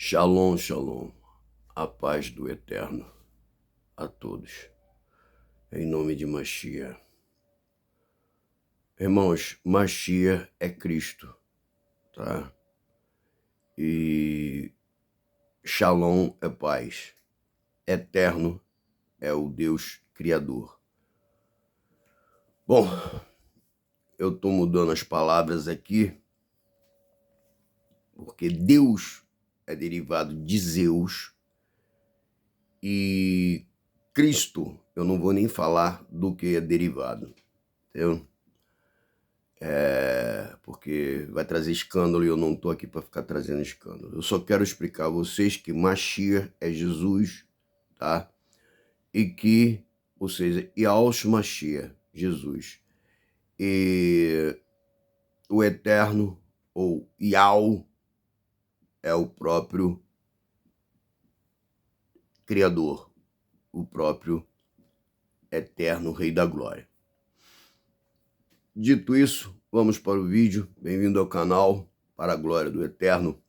Shalom, shalom. A paz do Eterno a todos. Em nome de Mashiach. Irmãos, Mashiach é Cristo, tá? E Shalom é paz. Eterno é o Deus Criador. Bom, eu tô mudando as palavras aqui, porque Deus é derivado de Zeus e Cristo, eu não vou nem falar do que é derivado, entendeu? Porque vai trazer escândalo e eu não tô aqui para ficar trazendo escândalo. Eu só quero explicar a vocês que Mashiach é Jesus, tá? E que, ou seja, Yahushua Mashiach, Jesus, e o Eterno, ou Yahweh, é o próprio Criador, o próprio Eterno Rei da Glória. Dito isso, vamos para o vídeo. Bem-vindo ao canal, para a glória do Eterno,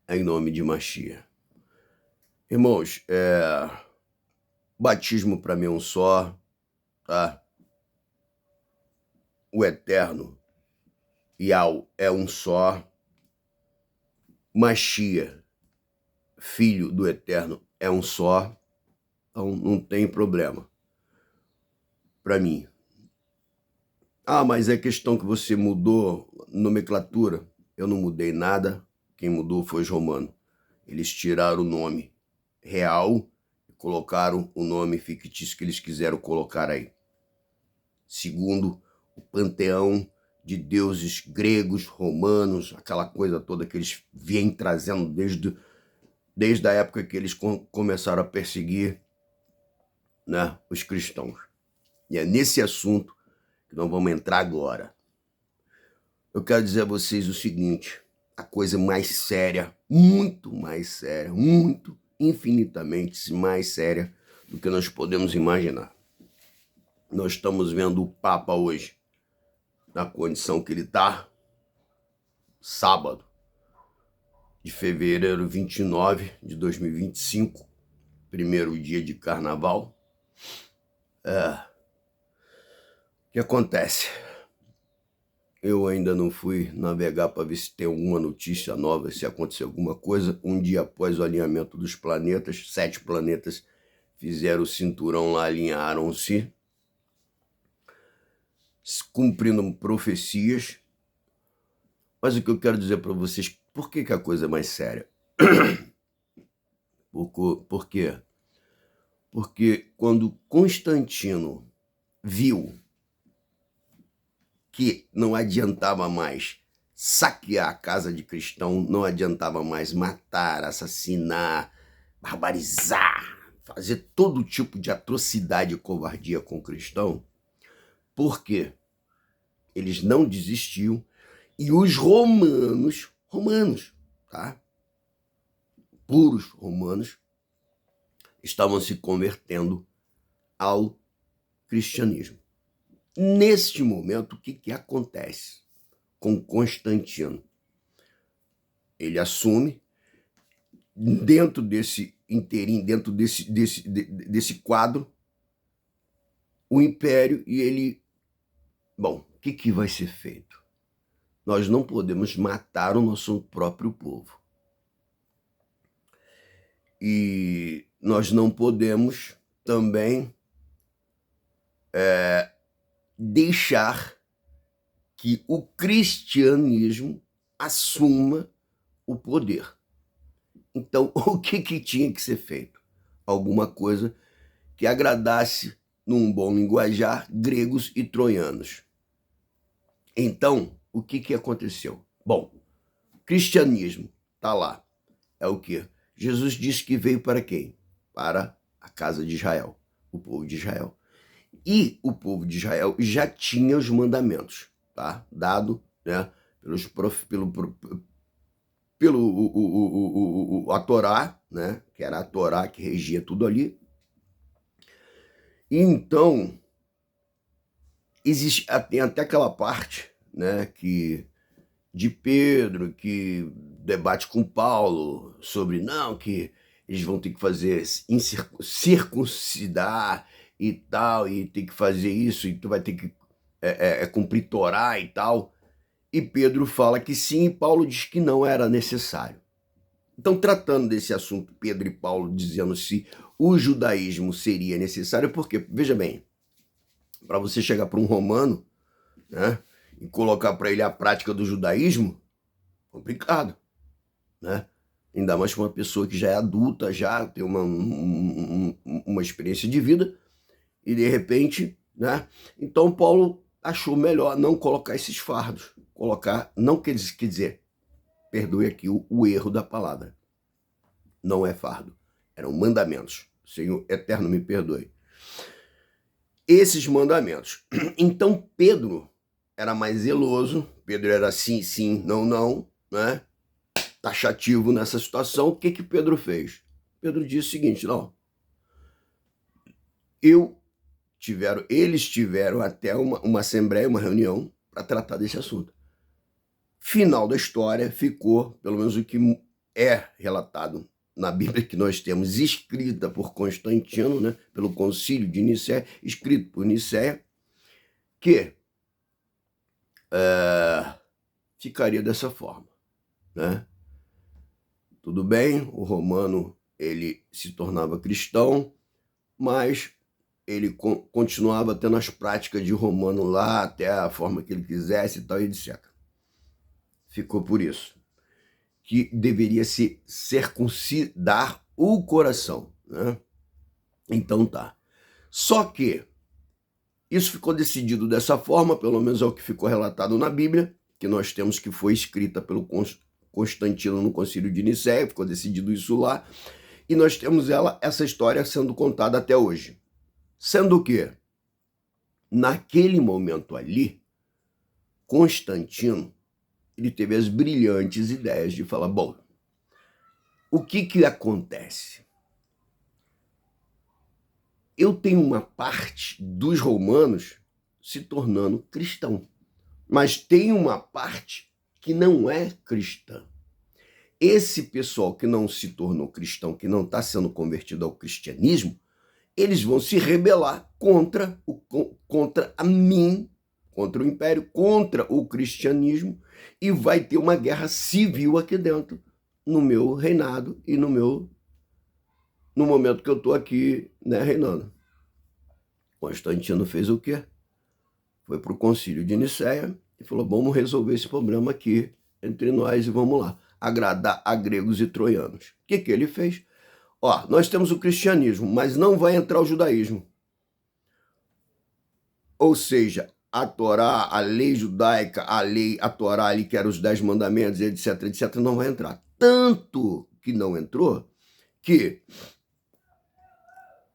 em nome de Mashiach. Irmãos, batismo para mim é um só, tá? O Eterno, Yahweh, é um só. Mashiach, Filho do Eterno, é um só. Então não tem problema para mim. Ah, mas é questão que você mudou nomenclatura. Eu não mudei nada. Quem mudou foi os romanos. Eles tiraram o nome real e colocaram o nome fictício que eles quiseram colocar aí, segundo o panteão de deuses gregos, romanos, aquela coisa toda que eles vêm trazendo desde a época que eles começaram a perseguir, né, os cristãos. E é nesse assunto que nós vamos entrar agora. Eu quero dizer a vocês o seguinte: a coisa mais séria, muito infinitamente mais séria do que nós podemos imaginar. Nós estamos vendo o Papa hoje, na condição que ele está, sábado de fevereiro 29 de 2025, primeiro dia de carnaval. O que acontece? Eu ainda não fui navegar para ver se tem alguma notícia nova, se aconteceu alguma coisa. Um dia após o alinhamento dos planetas, 7 planetas fizeram o cinturão lá, alinharam-se, cumprindo profecias. Mas o que eu quero dizer para vocês, por que a coisa é mais séria? Por quê? Porque quando Constantino viu que não adiantava mais saquear a casa de cristão, não adiantava mais matar, assassinar, barbarizar, fazer todo tipo de atrocidade e covardia com o cristão, porque eles não desistiam e os romanos, tá? Puros romanos, estavam se convertendo ao cristianismo. Neste momento, o que acontece com Constantino? Ele assume, dentro desse inteirinho, dentro desse quadro, o império, e ele... Bom, o que vai ser feito? Nós não podemos matar o nosso próprio povo. E nós não podemos também deixar que o cristianismo assuma o poder. Então, o que tinha que ser feito? Alguma coisa que agradasse, num bom linguajar, gregos e troianos. Então, o que aconteceu? Bom, cristianismo tá lá. É o quê? Jesus disse que veio para quem? Para a casa de Israel, o povo de Israel. E o povo de Israel já tinha os mandamentos, tá? Dado, né, a Torá, né, que era a Torá que regia tudo ali. E então, tem até aquela parte, né, que de Pedro, que debate com Paulo sobre, não, que eles vão ter que fazer circuncidar e tal, e tem que fazer isso, e tu vai ter que cumprir Torá e tal. E Pedro fala que sim, e Paulo diz que não era necessário. Então, tratando desse assunto, Pedro e Paulo dizendo se o judaísmo seria necessário, porque, veja bem, para você chegar para um romano, né, e colocar para ele a prática do judaísmo, complicado, né? Ainda mais para uma pessoa que já é adulta, já tem uma experiência de vida, e de repente, né? Então Paulo achou melhor não colocar esses fardos, não quer dizer, perdoe aqui o erro da palavra, não é fardo, eram mandamentos, Senhor eterno me perdoe. Esses mandamentos. Então Pedro era mais zeloso, Pedro era sim, sim, não, não, né? Taxativo nessa situação. O que Pedro fez? Pedro disse o seguinte, não, eles tiveram até uma assembleia, uma reunião para tratar desse assunto. Final da história ficou, pelo menos o que é relatado na Bíblia que nós temos, escrita por Constantino, né, pelo Concílio de Nicéia, escrito por Nicéia, que ficaria dessa forma, né? Tudo bem, o romano ele se tornava cristão, mas ele continuava tendo as práticas de romano lá, até a forma que ele quisesse e tal, etc. Ficou por isso, que deveria se circuncidar o coração, né? Então tá. Só que isso ficou decidido dessa forma, pelo menos é o que ficou relatado na Bíblia, que nós temos que foi escrita pelo Constantino no Concílio de Nicéia, ficou decidido isso lá, e nós temos essa história sendo contada até hoje. Sendo que, naquele momento ali, Constantino, ele teve as brilhantes ideias de falar, bom, o que acontece? Eu tenho uma parte dos romanos se tornando cristão, mas tem uma parte que não é cristã. Esse pessoal que não se tornou cristão, que não está sendo convertido ao cristianismo, eles vão se rebelar contra a mim, contra o império, contra o cristianismo, e vai ter uma guerra civil aqui dentro, no meu reinado e no momento que eu estou aqui, né, reinando. Constantino fez o quê? Foi para o Concílio de Nicéia e falou, vamos resolver esse problema aqui entre nós e vamos lá, agradar a gregos e troianos. O que ele fez? Ó, nós temos o cristianismo, mas não vai entrar o judaísmo. Ou seja, a Torá, a lei judaica, a Torá ali, que eram os 10 mandamentos, etc, etc, não vai entrar. Tanto que não entrou, que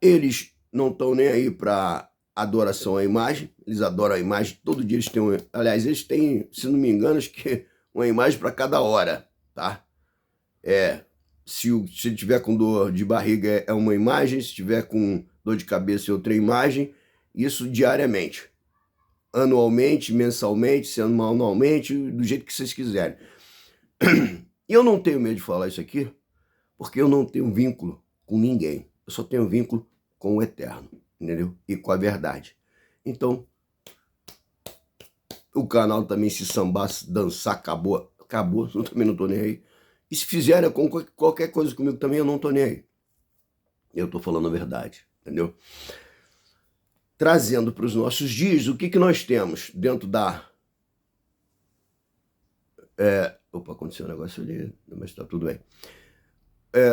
eles não estão nem aí para adoração à imagem, eles adoram a imagem, todo dia eles têm, aliás, eles têm, se não me engano, acho que uma imagem para cada hora, tá? Se tiver com dor de barriga é uma imagem, se tiver com dor de cabeça é outra imagem, isso diariamente, anualmente, mensalmente, semanalmente, do jeito que vocês quiserem. E eu não tenho medo de falar isso aqui, porque eu não tenho vínculo com ninguém, eu só tenho vínculo com o eterno, entendeu? E com a verdade. Então, o canal também, se sambar, se dançar, acabou, eu também não tô nem aí. E se fizerem qualquer coisa comigo também, eu não tô nem aí. Eu tô falando a verdade, entendeu? Trazendo para os nossos dias, o que nós temos dentro da... Opa, aconteceu um negócio ali, mas tá tudo bem.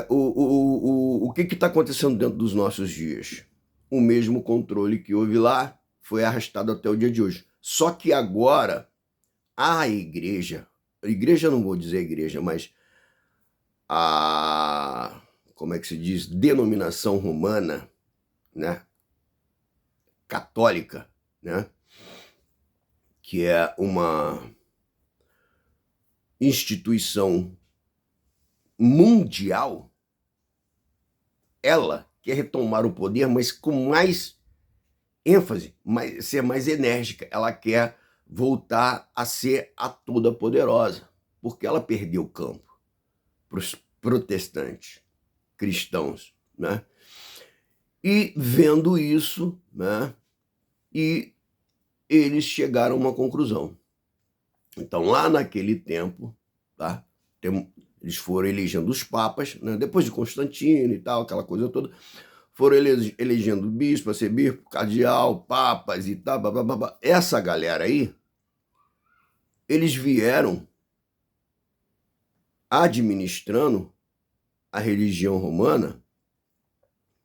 O que está acontecendo dentro dos nossos dias? O mesmo controle que houve lá foi arrastado até o dia de hoje. Só que agora a igreja não vou dizer igreja, mas a, como é que se diz, denominação romana, né, católica, né, que é uma instituição mundial, ela quer retomar o poder, mas com mais ênfase, ser mais enérgica. Ela quer voltar a ser a toda-poderosa, porque ela perdeu o campo para os protestantes, cristãos, né? E vendo isso, né? E eles chegaram a uma conclusão. Então, lá naquele tempo, tá? Eles foram elegendo os papas, né? Depois de Constantino e tal, aquela coisa toda, foram elegendo bispo, arcebispo, cardeal, papas e tal, blá, blá, blá, blá. Essa galera aí, eles vieram administrando a religião romana,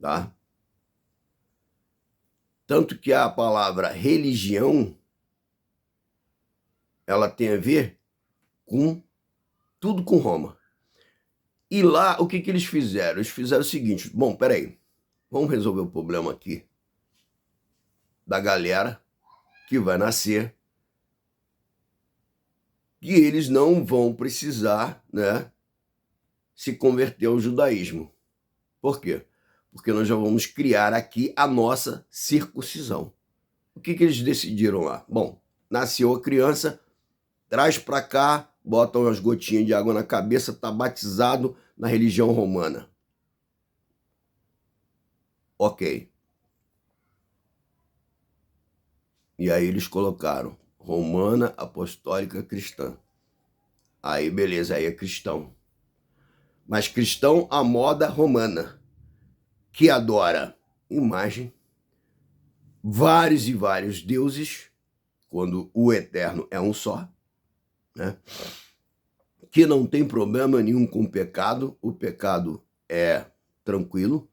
tá? Tanto que a palavra religião, ela tem a ver com tudo com Roma. E lá, o que eles fizeram? Eles fizeram o seguinte, bom, peraí, vamos resolver o problema aqui da galera que vai nascer, que eles não vão precisar, né, se converter ao judaísmo. Por quê? Porque nós já vamos criar aqui a nossa circuncisão. O que eles decidiram lá? Bom, nasceu a criança, traz para cá, bota umas gotinhas de água na cabeça, tá batizado na religião romana. Ok. E aí eles colocaram romana, apostólica, cristã. Aí beleza, aí é cristão. Mas cristão à moda romana, que adora imagem, vários e vários deuses, quando o eterno é um só, né? Que não tem problema nenhum com o pecado é tranquilo,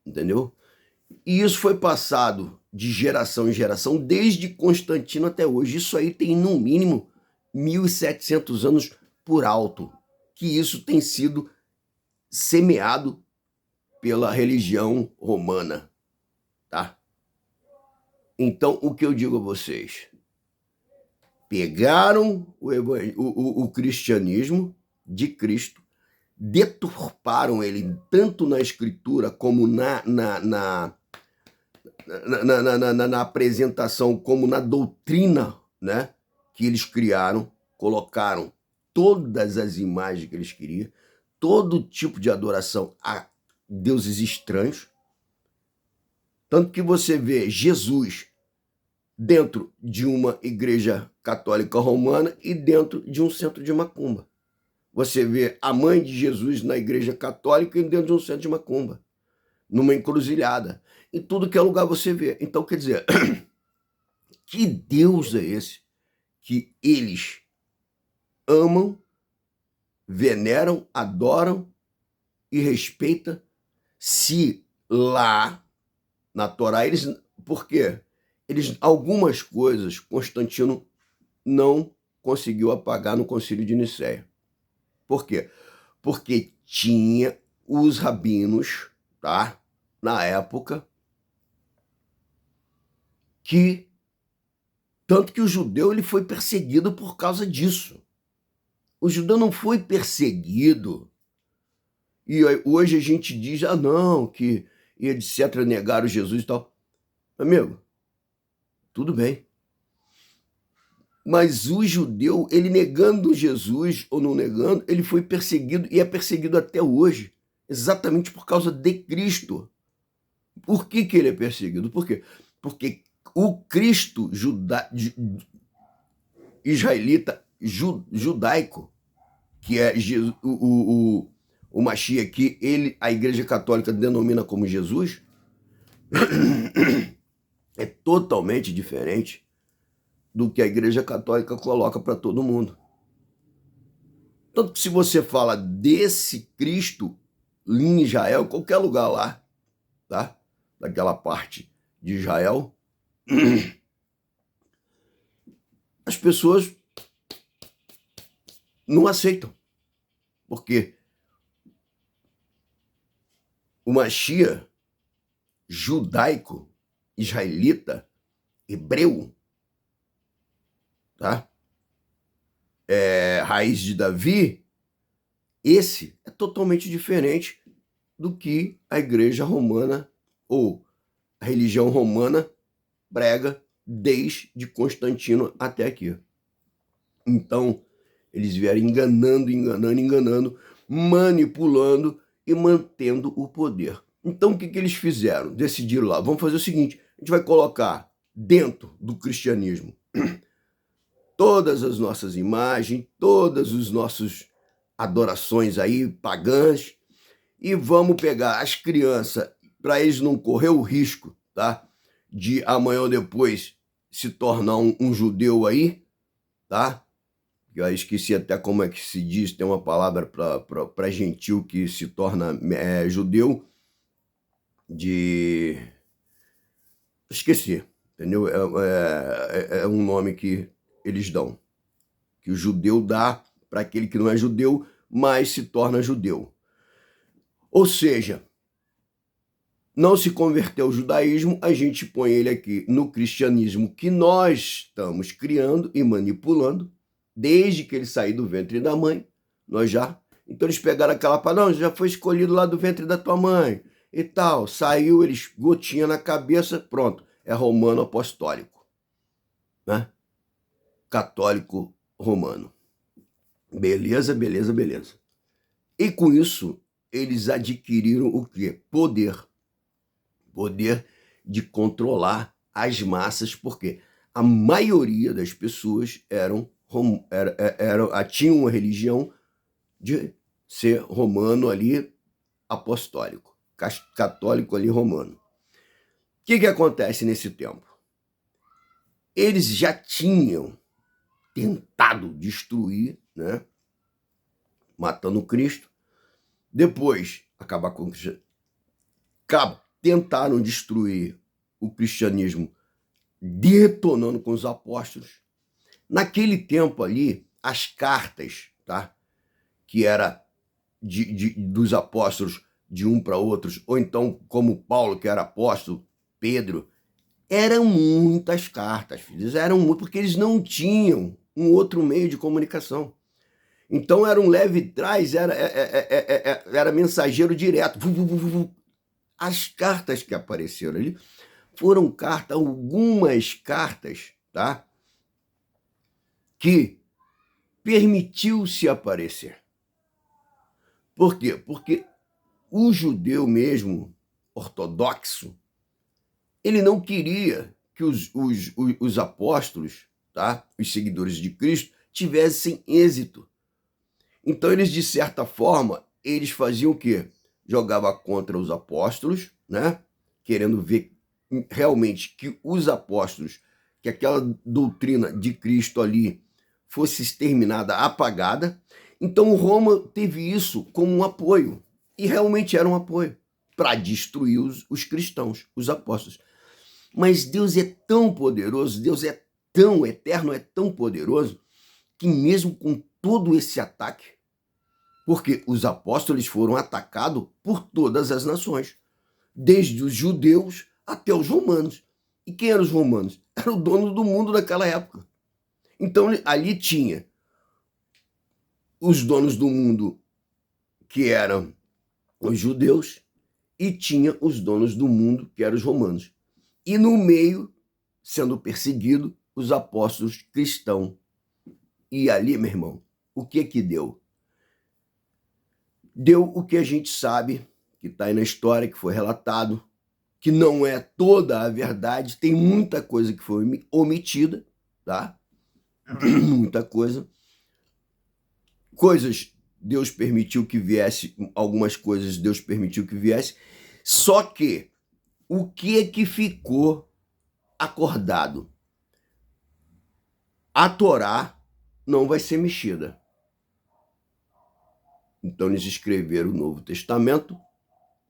entendeu? E isso foi passado de geração em geração, desde Constantino até hoje. Isso aí tem, no mínimo, 1.700 anos por alto, que isso tem sido semeado pela religião romana, tá? Então, o que eu digo a vocês? Pegaram o cristianismo de Cristo, deturparam ele tanto na escritura como na apresentação, como na doutrina, né, que eles criaram, colocaram todas as imagens que eles queriam, todo tipo de adoração a deuses estranhos. Tanto que você vê Jesus dentro de uma igreja católica romana e dentro de um centro de macumba. Você vê a mãe de Jesus na igreja católica e dentro de um centro de macumba, numa encruzilhada. Em tudo que é lugar você vê. Então, quer dizer, que Deus é esse que eles amam, veneram, adoram e respeitam, se lá na Torá eles... Por quê? Algumas coisas Constantino não conseguiu apagar no Concílio de Nicéia. Por quê? Porque tinha os rabinos, tá? Na época, que tanto que o judeu ele foi perseguido por causa disso. O judeu não foi perseguido. E hoje a gente diz, não, que etc, negaram Jesus e tal. Amigo, tudo bem. Mas o judeu, ele negando Jesus ou não negando, ele foi perseguido e é perseguido até hoje, exatamente por causa de Cristo. Por que ele é perseguido? Por quê? Porque o Cristo israelita judaico, que é o Mashiach, que a Igreja Católica denomina como Jesus, é totalmente diferente do que a Igreja Católica coloca para todo mundo. Tanto que se você fala desse Cristo em Israel, qualquer lugar lá, tá? Daquela parte de Israel, as pessoas não aceitam. Porque o Mashiach judaico, israelita, hebreu, tá? Raiz de Davi, esse é totalmente diferente do que a igreja romana ou a religião romana prega desde Constantino até aqui. Então, eles vieram enganando, manipulando e mantendo o poder. Então, o que eles fizeram? Decidiram lá, vamos fazer o seguinte, a gente vai colocar dentro do cristianismo todas as nossas imagens, todas as nossas adorações aí pagãs, e vamos pegar as crianças, para eles não correr o risco, tá? De amanhã ou depois se tornar um judeu aí, tá? Eu esqueci até como é que se diz, tem uma palavra para gentil que se torna judeu, de... Esqueci, entendeu? É um nome que eles dão, que o judeu dá para aquele que não é judeu, mas se torna judeu. Ou seja, não se converteu ao judaísmo, a gente põe ele aqui no cristianismo que nós estamos criando e manipulando, desde que ele saiu do ventre da mãe, nós já... Então eles pegaram aquela palavra, não, já foi escolhido lá do ventre da tua mãe e tal, saiu, eles gotinha na cabeça, pronto, é romano apostólico, né? Católico romano. Beleza, beleza, beleza. E com isso, eles adquiriram o quê? Poder. Poder de controlar as massas, porque a maioria das pessoas tinham uma religião de ser romano ali, apostólico, católico ali romano. O que acontece nesse tempo? Eles já tinham tentado destruir, né, matando Cristo, depois acabar com o cristianismo, tentaram destruir o cristianismo detonando com os apóstolos. Naquele tempo ali, as cartas, tá, que era dos apóstolos de um para outros, ou então como Paulo, que era apóstolo, Pedro, eram muitas cartas, filhos, porque eles não tinham um outro meio de comunicação. Então era um leve trás, era mensageiro direto. As cartas que apareceram ali foram algumas cartas, tá, que permitiu-se aparecer. Por quê? Porque o judeu mesmo, ortodoxo, ele não queria que os apóstolos, tá, os seguidores de Cristo, tivessem êxito. Então eles, de certa forma, eles faziam o quê? Jogava contra os apóstolos, né? Querendo ver realmente que os apóstolos, que aquela doutrina de Cristo ali fosse exterminada, apagada. Então Roma teve isso como um apoio, e realmente era um apoio, para destruir os cristãos, os apóstolos. Mas Deus é tão poderoso, Deus é tão eterno, é tão poderoso, que mesmo com todo esse ataque, porque os apóstolos foram atacados por todas as nações, desde os judeus até os romanos. E quem eram os romanos? Era o dono do mundo naquela época. Então ali tinha os donos do mundo, que eram os judeus, e tinha os donos do mundo, que eram os romanos. E no meio, sendo perseguido, os apóstolos cristãos. E ali, meu irmão, o que deu? Deu o que a gente sabe, que está aí na história, que foi relatado, que não é toda a verdade, tem muita coisa que foi omitida, tá? Muita coisa. Deus permitiu que viesse, algumas coisas Deus permitiu que viesse, só que o que ficou acordado? A Torá não vai ser mexida. Então eles escreveram o Novo Testamento,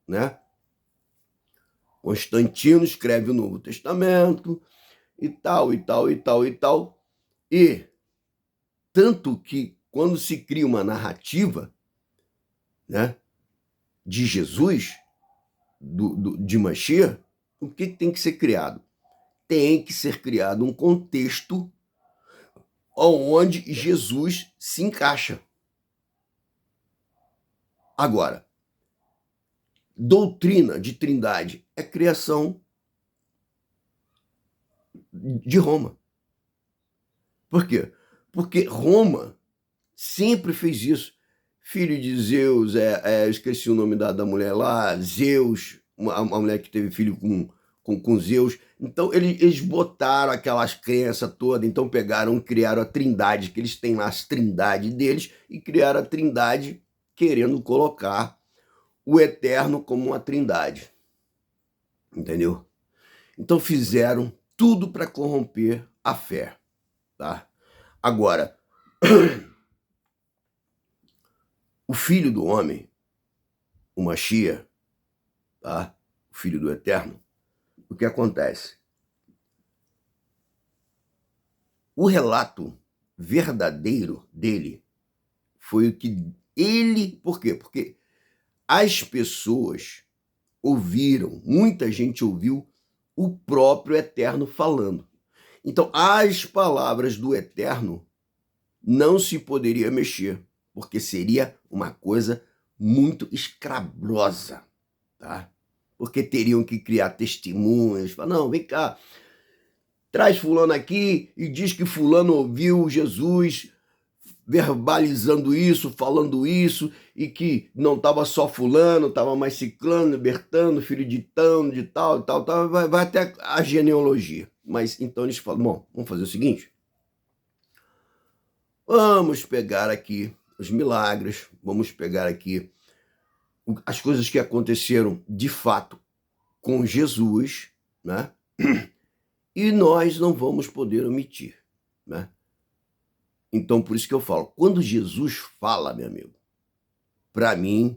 né? Constantino escreve o Novo Testamento e tal, e tal, e tal, e tal. E tanto que quando se cria uma narrativa, né, de Jesus, de Mashiach, o que tem que ser criado? Tem que ser criado um contexto onde Jesus se encaixa. Agora, doutrina de trindade é criação de Roma. Por quê? Porque Roma sempre fez isso. Filho de Zeus, eu esqueci o nome da mulher lá, Zeus, uma mulher que teve filho com Zeus. Então, eles botaram aquelas crenças todas, então pegaram e criaram a trindade, que eles têm lá as trindades deles, e criaram a trindade querendo colocar o eterno como uma trindade. Entendeu? Então, fizeram tudo para corromper a fé, tá? Agora, o Filho do Homem, o Mashiach, tá? O Filho do Eterno, o que acontece? O relato verdadeiro dele foi o que ele... Por quê? Porque as pessoas ouviram, muita gente ouviu o próprio Eterno falando. Então, as palavras do Eterno não se poderia mexer, porque seria uma coisa muito escabrosa, tá? Porque teriam que criar testemunhas, falar, não, vem cá, traz fulano aqui e diz que fulano ouviu Jesus verbalizando isso, falando isso, e que não estava só fulano, estava mais ciclano, Bertano, filho de tano, de tal, vai até a genealogia. Mas então eles falam, bom, vamos fazer o seguinte, vamos pegar aqui os milagres, vamos pegar aqui as coisas que aconteceram de fato com Jesus, né? E nós não vamos poder omitir, né? Então, por isso que eu falo, quando Jesus fala, meu amigo, para mim,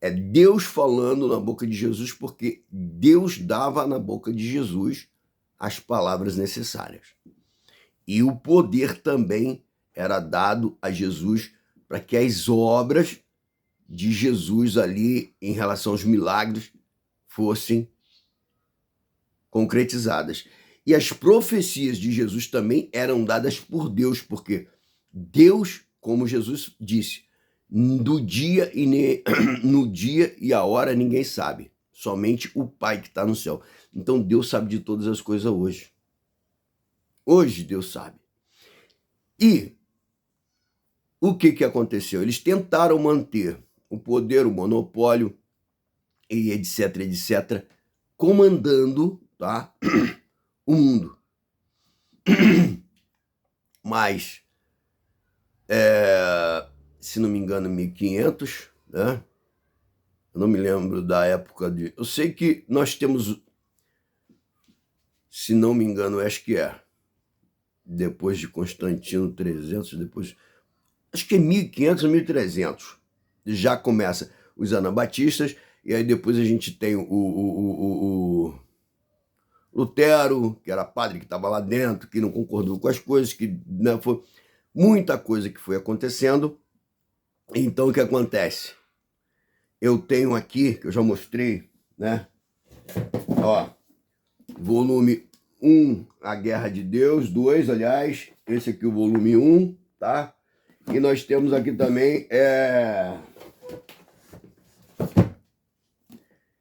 é Deus falando na boca de Jesus, porque Deus dava na boca de Jesus as palavras necessárias. E o poder também era dado a Jesus para que as obras de Jesus ali, em relação aos milagres, fossem concretizadas. E as profecias de Jesus também eram dadas por Deus, porque Deus, como Jesus disse, no dia e a hora ninguém sabe, somente o Pai que está no céu. Então Deus sabe de todas as coisas hoje. Hoje Deus sabe. E o que aconteceu? Eles tentaram manter o poder, o monopólio, e etc, comandando, tá, o mundo. Mas, se não me engano, 1500, né? Eu não me lembro da época de... Eu sei que nós temos, se não me engano, acho que depois de Constantino, 300, depois... Acho que é 1500 ou 1300. Já começa os anabatistas, e aí depois a gente tem o Lutero, que era padre, que estava lá dentro, que não concordou com as coisas, que, né, foi muita coisa que foi acontecendo. Então, o que acontece? Eu tenho aqui, que eu já mostrei, né? Ó, volume 1, A Guerra de Deus, 2, aliás, esse aqui é o volume 1, tá? E nós temos aqui também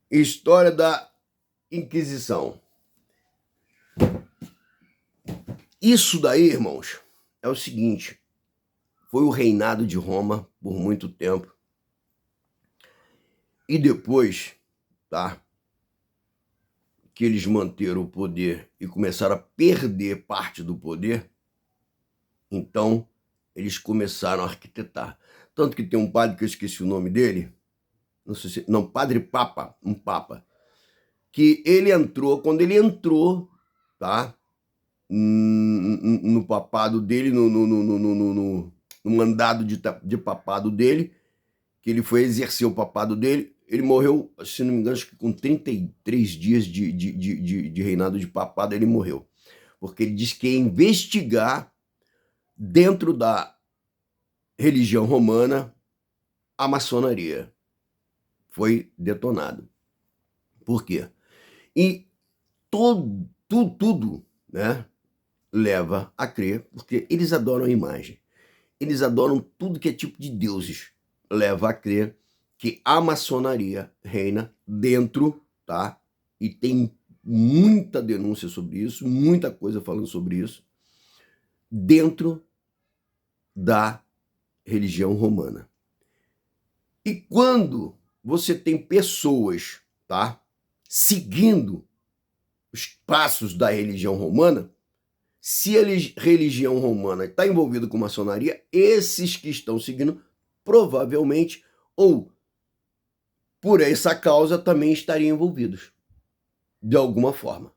História da Inquisição. Isso daí, irmãos, é o seguinte, foi o reinado de Roma por muito tempo. E depois, tá, que eles manteram o poder e começaram a perder parte do poder, então eles começaram a arquitetar. Tanto que tem um padre que eu esqueci o nome dele, não sei se... Não, Padre Papa, um papa, que ele entrou, quando ele entrou, tá, no papado dele, no mandado de papado dele, que ele foi exercer o papado dele, ele morreu, se não me engano, acho que com 33 dias de reinado de papado, ele morreu. Porque ele disse que ia investigar dentro da religião romana a maçonaria. Foi detonado. Por quê? E tudo, né, leva a crer, porque eles adoram a imagem. Eles adoram tudo que é tipo de deuses. Leva a crer que a maçonaria reina dentro, tá? E tem muita denúncia sobre isso, muita coisa falando sobre isso, dentro da religião romana. E quando você tem pessoas, tá, seguindo os passos da religião romana, se a religião romana está envolvida com maçonaria, esses que estão seguindo provavelmente, ou por essa causa, também estariam envolvidos, de alguma forma.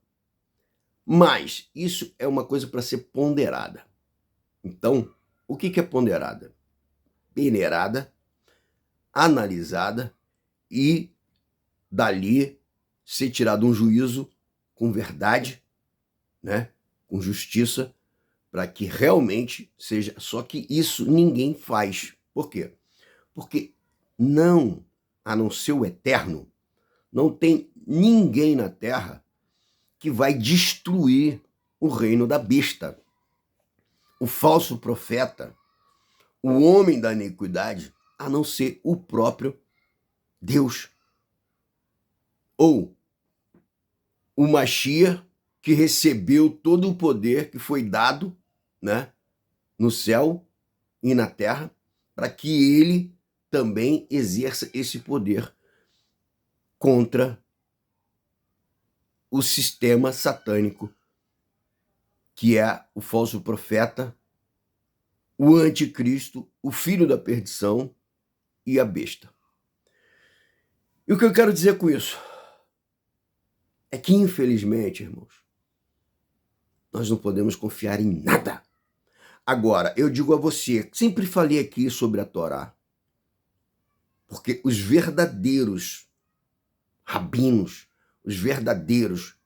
Mas isso é uma coisa para ser ponderada. Então, o que é ponderada? Peneirada, analisada e dali ser tirado um juízo com verdade, né? Com justiça, para que realmente seja. Só que isso ninguém faz. Por quê? Porque não, a não ser o Eterno, não tem ninguém na Terra que vai destruir o reino da besta. O falso profeta, o homem da iniquidade, a não ser o próprio Deus. Ou o Mashiach, que recebeu todo o poder que foi dado, né, no céu e na terra, para que ele também exerça esse poder contra o sistema satânico, que é o falso profeta, o anticristo, o filho da perdição e a besta. E o que eu quero dizer com isso é que, infelizmente, irmãos, nós não podemos confiar em nada. Agora, eu digo a você, sempre falei aqui sobre a Torá, porque os verdadeiros rabinos, os verdadeiros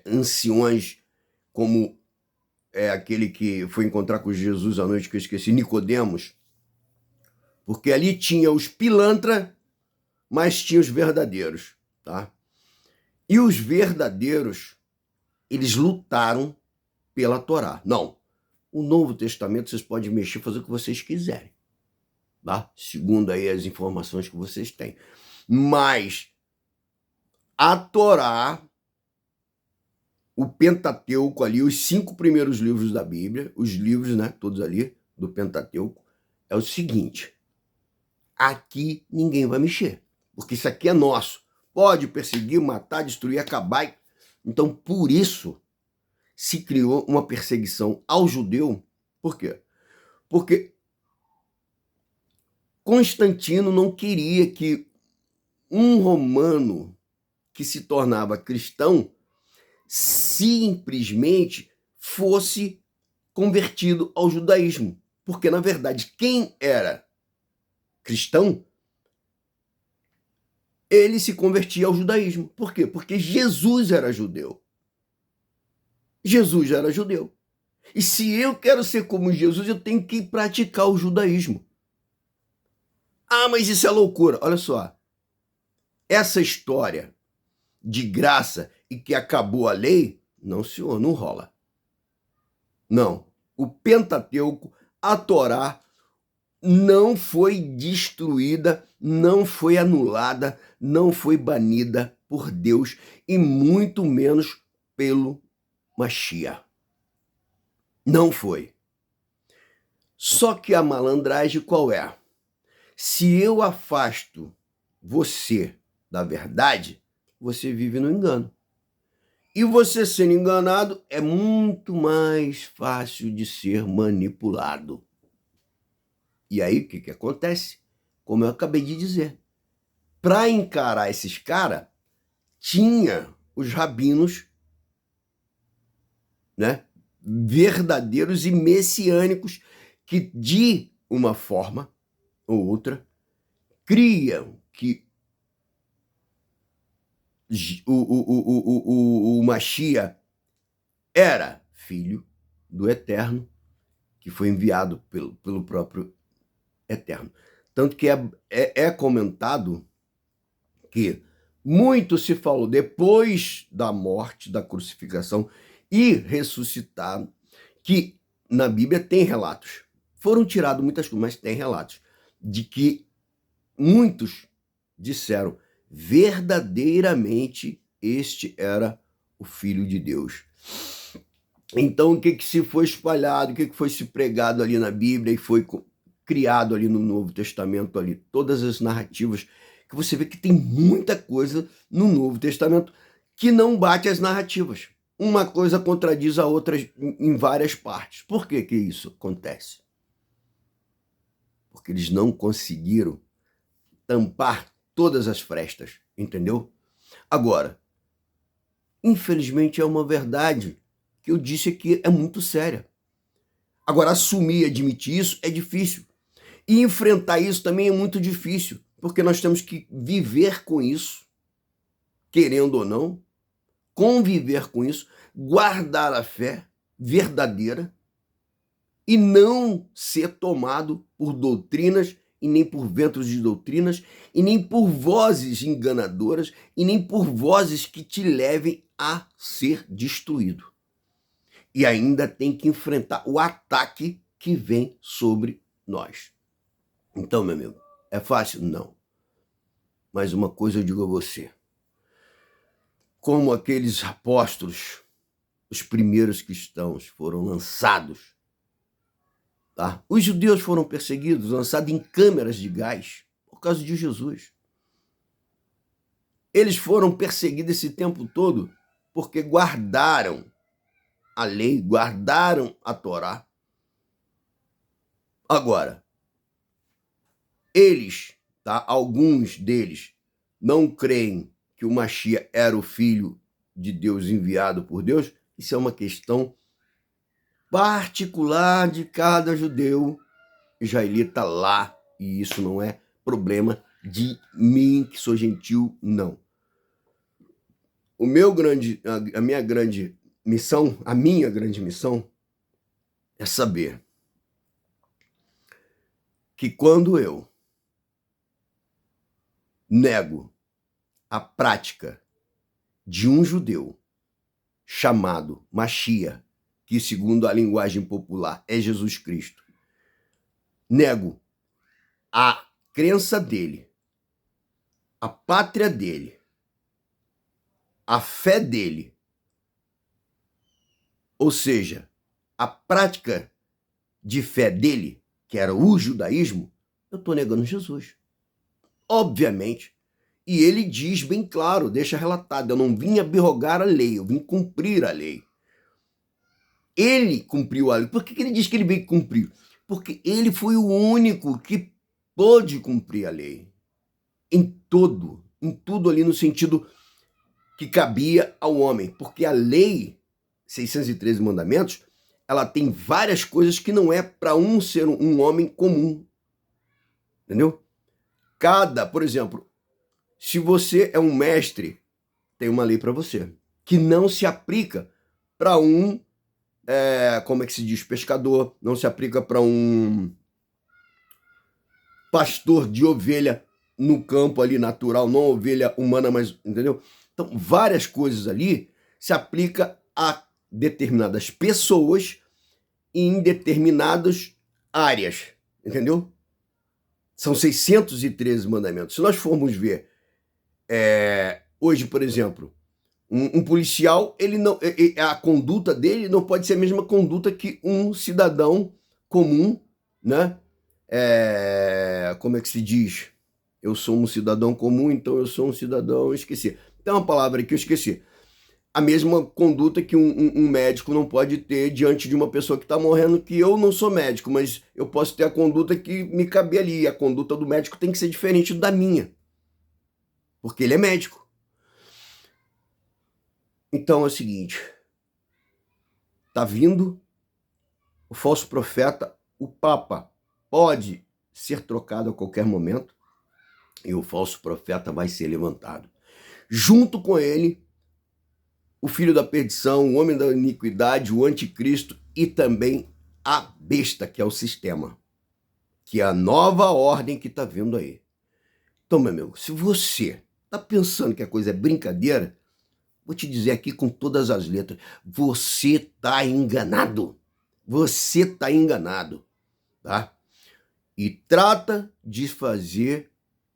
anciões, como aquele que foi encontrar com Jesus à noite, que eu esqueci, Nicodemos, porque ali tinha os pilantra, mas tinha os verdadeiros, tá? E os verdadeiros, eles lutaram pela Torá. Não, o Novo Testamento vocês podem mexer, fazer o que vocês quiserem, tá? Segundo aí as informações que vocês têm. Mas a Torá, o Pentateuco ali, os 5 primeiros livros da Bíblia, os livros, né, todos ali do Pentateuco, é o seguinte: aqui ninguém vai mexer, porque isso aqui é nosso. Pode perseguir, matar, destruir, acabar. Então, por isso, se criou uma perseguição ao judeu. Por quê? Porque Constantino não queria que um romano que se tornava cristão simplesmente fosse convertido ao judaísmo. Porque, na verdade, quem era cristão, ele se convertia ao judaísmo. Por quê? Porque Jesus era judeu. Jesus era judeu. E se eu quero ser como Jesus, eu tenho que praticar o judaísmo. Ah, mas isso é loucura. Olha só. Essa história de graça e que acabou a lei, não, senhor, não rola. Não. O Pentateuco, a Torá, não foi destruída, não foi anulada, não foi banida por Deus e muito menos pelo Mashiach. Não foi. Só que a malandragem qual é? Se eu afasto você da verdade, você vive no engano. E você sendo enganado é muito mais fácil de ser manipulado. E aí o que acontece? Como eu acabei de dizer, para encarar esses caras, tinha os rabinos, né, verdadeiros e messiânicos que, de uma forma ou outra, criam que o Mashiach era filho do Eterno, que foi enviado pelo próprio Eterno. Tanto que é comentado que muito se falou depois da morte, da crucificação e ressuscitado, que na Bíblia tem relatos. Foram tirados muitas coisas, mas tem relatos de que muitos disseram: verdadeiramente este era o Filho de Deus. Então, o que se foi espalhado, o que foi se pregado ali na Bíblia e foi criado ali no Novo Testamento, ali, todas as narrativas, que você vê que tem muita coisa no Novo Testamento que não bate as narrativas. Uma coisa contradiz a outra em várias partes. Por que isso acontece? Porque eles não conseguiram tampar todas as frestas, entendeu? Agora, infelizmente é uma verdade que eu disse aqui, é muito séria. Agora, assumir e admitir isso é difícil. E enfrentar isso também é muito difícil, porque nós temos que viver com isso, querendo ou não, conviver com isso, guardar a fé verdadeira e não ser tomado por doutrinas e nem por ventos de doutrinas e nem por vozes enganadoras e nem por vozes que te levem a ser destruído. E ainda tem que enfrentar o ataque que vem sobre nós. Então, meu amigo, é fácil? Não. Mas uma coisa eu digo a você. Como aqueles apóstolos, os primeiros cristãos, foram lançados, tá? Os judeus foram perseguidos, lançados em câmeras de gás por causa de Jesus. Eles foram perseguidos esse tempo todo porque guardaram a lei, guardaram a Torá. Agora, eles, tá? Alguns deles não creem que o Mashiach era o Filho de Deus enviado por Deus. Isso é uma questão particular de cada judeu israelita lá, e isso não é problema de mim, que sou gentil, não. A minha grande missão é saber que quando eu nego a prática de um judeu chamado Mashiach, que segundo a linguagem popular é Jesus Cristo, nego a crença dele, a pátria dele, a fé dele, ou seja, a prática de fé dele, que era o judaísmo, eu estou negando Jesus. Obviamente. E ele diz bem claro, deixa relatado, eu não vim abrogar a lei, eu vim cumprir a lei. Ele cumpriu a lei. Por que ele diz que ele veio cumprir? Porque ele foi o único que pôde cumprir a lei. Em tudo ali no sentido que cabia ao homem. Porque a lei, 613 mandamentos, ela tem várias coisas que não é para um ser um homem comum. Entendeu? Por exemplo, se você é um mestre, tem uma lei para você, que não se aplica para como é que se diz, pescador, não se aplica para um pastor de ovelha no campo ali natural, não ovelha humana, mas, entendeu? Então, várias coisas ali se aplica a determinadas pessoas em determinadas áreas, entendeu? São 613 mandamentos. Se nós formos ver, hoje, por exemplo, um policial, a conduta dele não pode ser a mesma conduta que um cidadão comum, né? Como é que se diz? Eu sou um cidadão comum, então eu sou um cidadão... Esqueci. Tem uma palavra que eu esqueci. A mesma conduta que um médico não pode ter diante de uma pessoa que está morrendo, que eu não sou médico, mas eu posso ter a conduta que me cabe ali. A conduta do médico tem que ser diferente da minha, porque ele é médico. Então é o seguinte, tá vindo o falso profeta, o Papa pode ser trocado a qualquer momento e o falso profeta vai ser levantado. Junto com ele, o filho da perdição, o homem da iniquidade, o anticristo e também a besta, que é o sistema, que é a nova ordem que está vindo aí. Então, meu amigo, se você está pensando que a coisa é brincadeira, vou te dizer aqui com todas as letras, você está enganado. Você está enganado, tá? E trata de fazer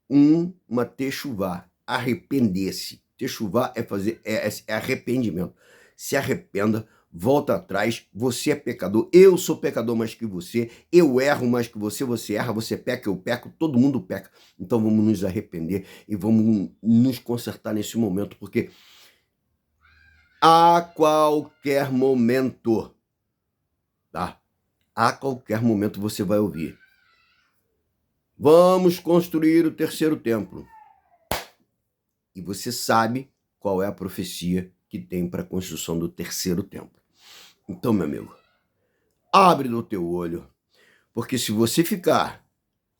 uma techuvá, arrepender-se. Techuvá é arrependimento. Se arrependa, volta atrás, você é pecador, eu sou pecador mais que você, eu erro mais que você erra, você peca, eu peco, todo mundo peca. Então vamos nos arrepender e vamos nos consertar nesse momento, porque a qualquer momento, tá? A qualquer momento você vai ouvir: vamos construir o terceiro templo. E você sabe qual é a profecia que tem para a construção do terceiro templo. Então, meu amigo, abre o teu olho, porque se você ficar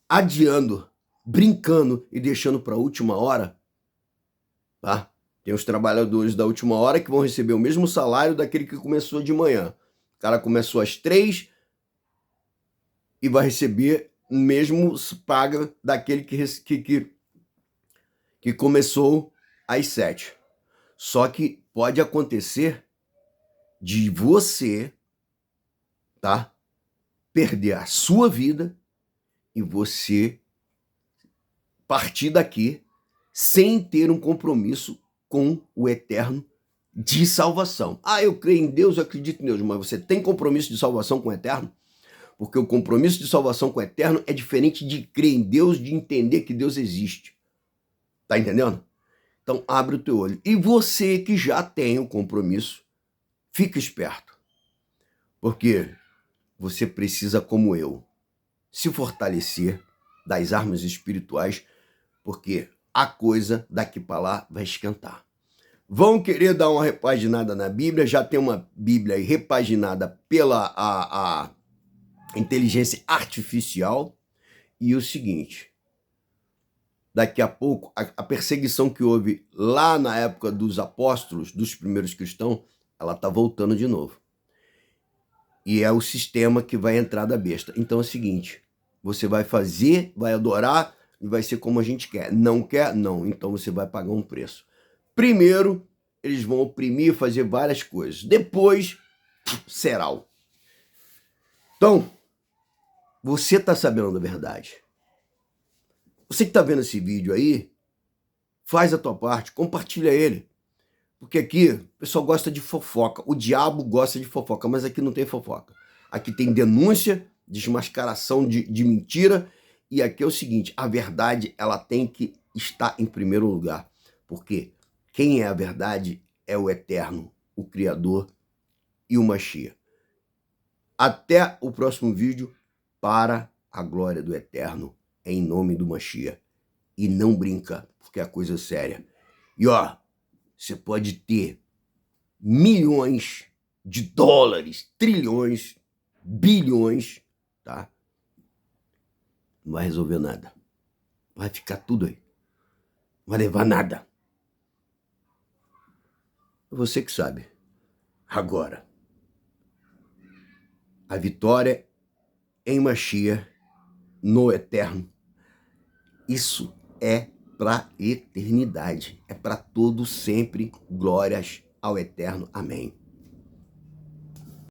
adiando, brincando e deixando para a última hora, tá? Tem os trabalhadores da última hora que vão receber o mesmo salário daquele que começou de manhã. O cara começou às 3 e vai receber o mesmo paga daquele que começou às 7. Só que pode acontecer de você, tá, perder a sua vida e você partir daqui sem ter um compromisso com o eterno de salvação. Ah, eu creio em Deus, eu acredito em Deus, mas você tem compromisso de salvação com o eterno? Porque o compromisso de salvação com o eterno é diferente de crer em Deus, de entender que Deus existe. Tá entendendo? Então abre o teu olho. E você que já tem o compromisso, fica esperto. Porque você precisa, como eu, se fortalecer das armas espirituais, porque a coisa daqui para lá vai esquentar. Vão querer dar uma repaginada na Bíblia, já tem uma Bíblia aí repaginada pela a inteligência artificial. E o seguinte, daqui a pouco, a perseguição que houve lá na época dos apóstolos, dos primeiros cristãos, ela está voltando de novo. E é o sistema que vai entrar da besta. Então é o seguinte, você vai fazer, vai adorar e vai ser como a gente quer. Não quer? Não. Então você vai pagar um preço. Primeiro, eles vão oprimir, fazer várias coisas. Depois, será. Então, você está sabendo da verdade. Você que está vendo esse vídeo aí, faz a tua parte, compartilha ele. Porque aqui o pessoal gosta de fofoca. O diabo gosta de fofoca, mas aqui não tem fofoca. Aqui tem denúncia, desmascaração de mentira. E aqui é o seguinte, a verdade ela tem que estar em primeiro lugar. Porque quem é a verdade é o Eterno, o Criador e o Mashiach. Até o próximo vídeo, para a glória do Eterno, em nome do Mashiach. E não brinca, porque é coisa séria. E ó, você pode ter milhões de dólares, trilhões, bilhões, tá? Não vai resolver nada. Vai ficar tudo aí. Não vai levar nada. É você que sabe. Agora, a vitória em Mashiach, no Eterno, isso é para eternidade. É para todo sempre. Glórias ao Eterno. Amém.